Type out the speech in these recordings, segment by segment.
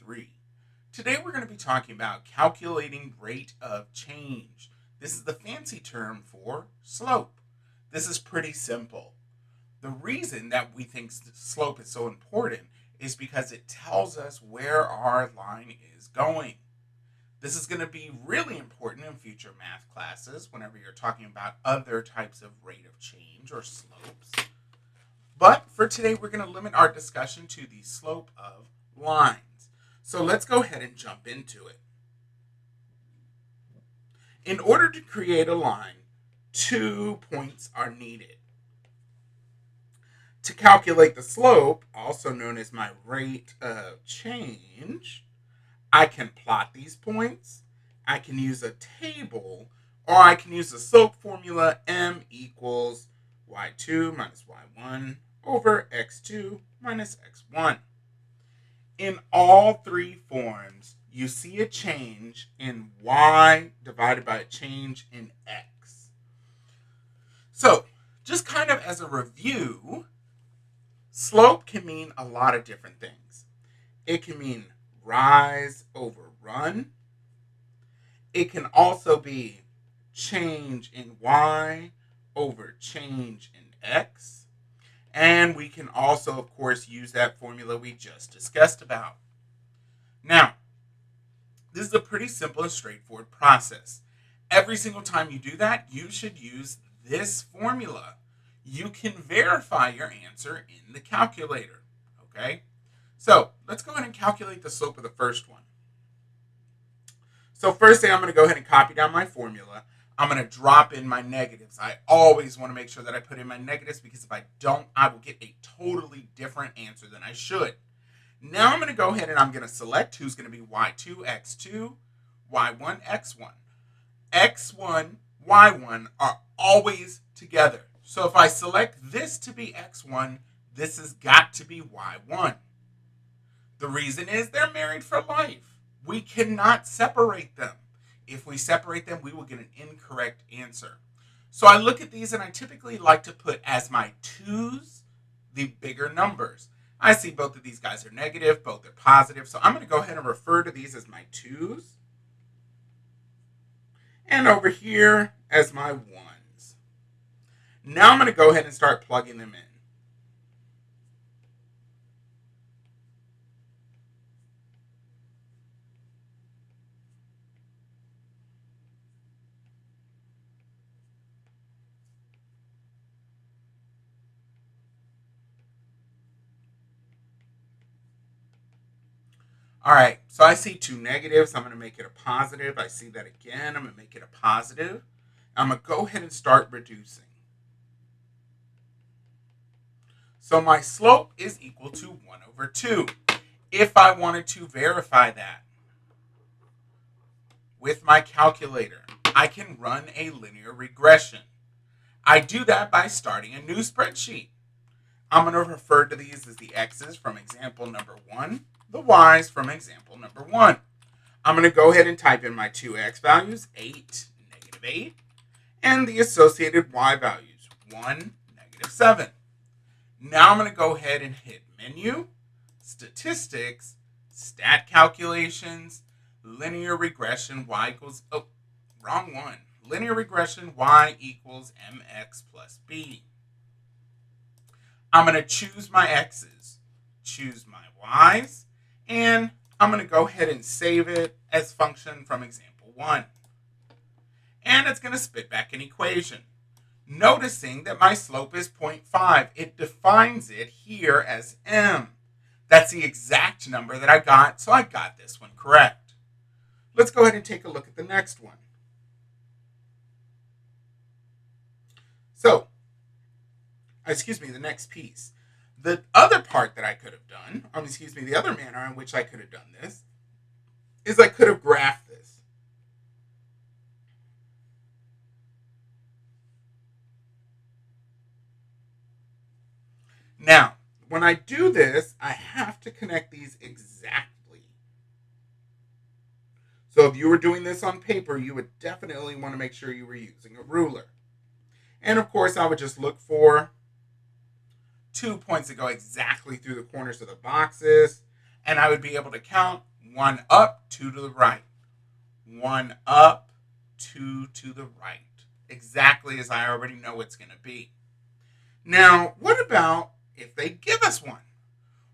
3. Today we're going to be talking about calculating rate of change. This is the fancy term for slope. This is pretty simple. The reason that we think slope is so important is because it tells us where our line is going. This is going to be really important in future math classes whenever you're talking about other types of rate of change or slopes. But for today, we're going to limit our discussion to the slope of lines. So let's go ahead and jump into it. In order to create a line, 2 points are needed. To calculate the slope, also known as my rate of change, I can plot these points, I can use a table, or I can use the slope formula m equals y2 minus y1 over x2 minus x1. In all three forms, you see a change in y divided by a change in x. So, just kind of as a review, slope can mean a lot of different things. It can mean rise over run. It can also be change in y over change in x. And we can also, of course, use that formula we just discussed about. Now, this is a pretty simple and straightforward process. Every single time you do that, you should use this formula. You can verify your answer in the calculator. Okay? So, let's go ahead and calculate the slope of the first one. So first thing, I'm going to go ahead and copy down my formula. I'm going to drop in my negatives. I always want to make sure that I put in my negatives because if I don't, I will get a totally different answer than I should. Now I'm going to go ahead and I'm going to select who's going to be y2, x2, y1, x1. x1, y1 are always together. So if I select this to be x1, this has got to be y1. The reason is they're married for life. We cannot separate them. If we separate them, we will get an incorrect answer. So I look at these and I typically like to put as my 2's the bigger numbers. I see both of these guys are negative, both are positive. So I'm going to go ahead and refer to these as my 2's. And over here as my 1's. Now I'm going to go ahead and start plugging them in. All right, so I see two negatives. I'm going to make it a positive. I see that again. I'm going to make it a positive. I'm going to go ahead and start reducing. So my slope is equal to 1 over 2. If I wanted to verify that with my calculator, I can run a linear regression. I do that by starting a new spreadsheet. I'm going to refer to these as the x's from example number 1, the y's from example number 1. I'm going to go ahead and type in my two x values, 8, negative 8, and the associated y values, 1, negative 7. Now I'm going to go ahead and hit Menu, Statistics, Stat Calculations, Linear Regression, y equals, wrong one. Linear Regression, y equals mx plus b. I'm going to choose my x's, choose my y's, and I'm going to go ahead and save it as function from example 1. And it's going to spit back an equation. Noticing that my slope is 0.5. It defines it here as m. That's the exact number that I got, so I got this one correct. Let's go ahead and take a look at the next one. So, the next piece. The other part that I could have done, the other manner in which I could have done this, is I could have graphed this. Now, when I do this, I have to connect these exactly. So if you were doing this on paper, you would definitely want to make sure you were using a ruler. And of course, I would just look for 2 points that go exactly through the corners of the boxes. And I would be able to count 1 up, 2 to the right. 1 up, 2 to the right. Exactly as I already know it's going to be. Now, what about if they give us one?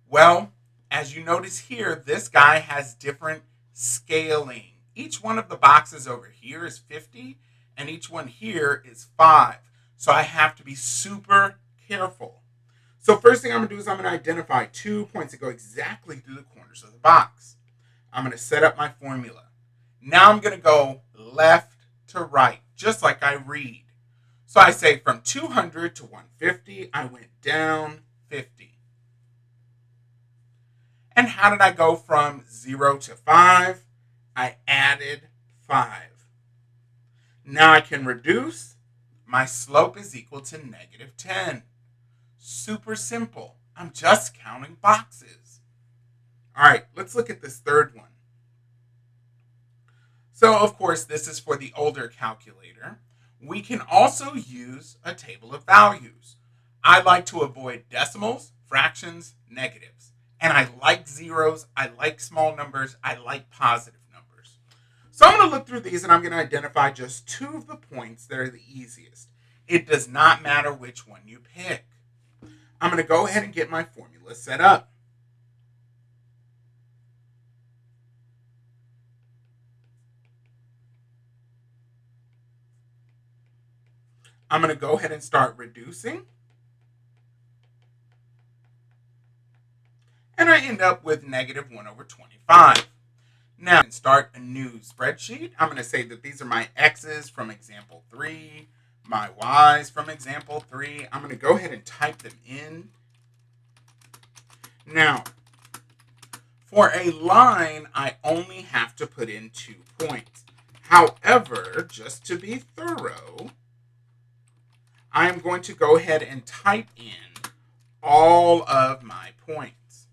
Well, as you notice here, this guy has different scaling. Each one of the boxes over here is 50, and each one here is 5. So I have to be super careful. So first thing I'm going to do is I'm going to identify 2 points that go exactly through the corners of the box. I'm going to set up my formula. Now I'm going to go left to right, just like I read. So I say from 200 to 150, I went down 50. And how did I go from 0 to 5? I added 5. Now I can reduce. My slope is equal to negative 10. Super simple. I'm just counting boxes. All right, let's look at this third one. So, of course, this is for the older calculator. We can also use a table of values. I like to avoid decimals, fractions, negatives. And I like zeros, I like small numbers, I like positive numbers. So I'm going to look through these and I'm going to identify just 2 of the points that are the easiest. It does not matter which one you pick. I'm going to go ahead and get my formula set up. I'm going to go ahead and start reducing. And I end up with negative 1 over 25. Now, start a new spreadsheet. I'm going to say that these are my x's from example 3, my y's from example 3. I'm going to go ahead and type them in. Now, for a line, I only have to put in 2 points. However, just to be thorough, I am going to go ahead and type in all of my points.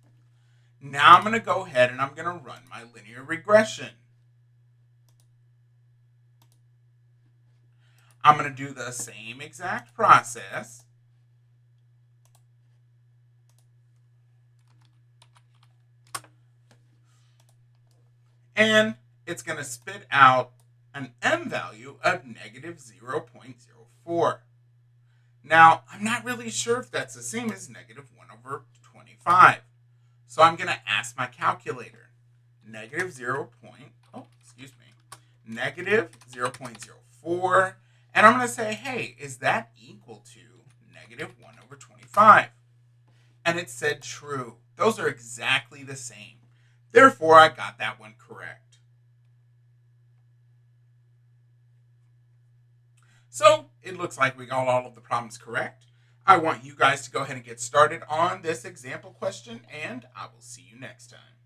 Now I'm going to go ahead and I'm going to run my linear regression. I'm going to do the same exact process. And it's going to spit out an m value of negative 0.04. Now, I'm not really sure if that's the same as negative 1 over 25. So I'm going to ask my calculator. Negative 0.04. And I'm going to say, hey, is that equal to negative 1 over 25? And it said true. Those are exactly the same. Therefore, I got that one correct. So it looks like we got all of the problems correct. I want you guys to go ahead and get started on this example question, and I will see you next time.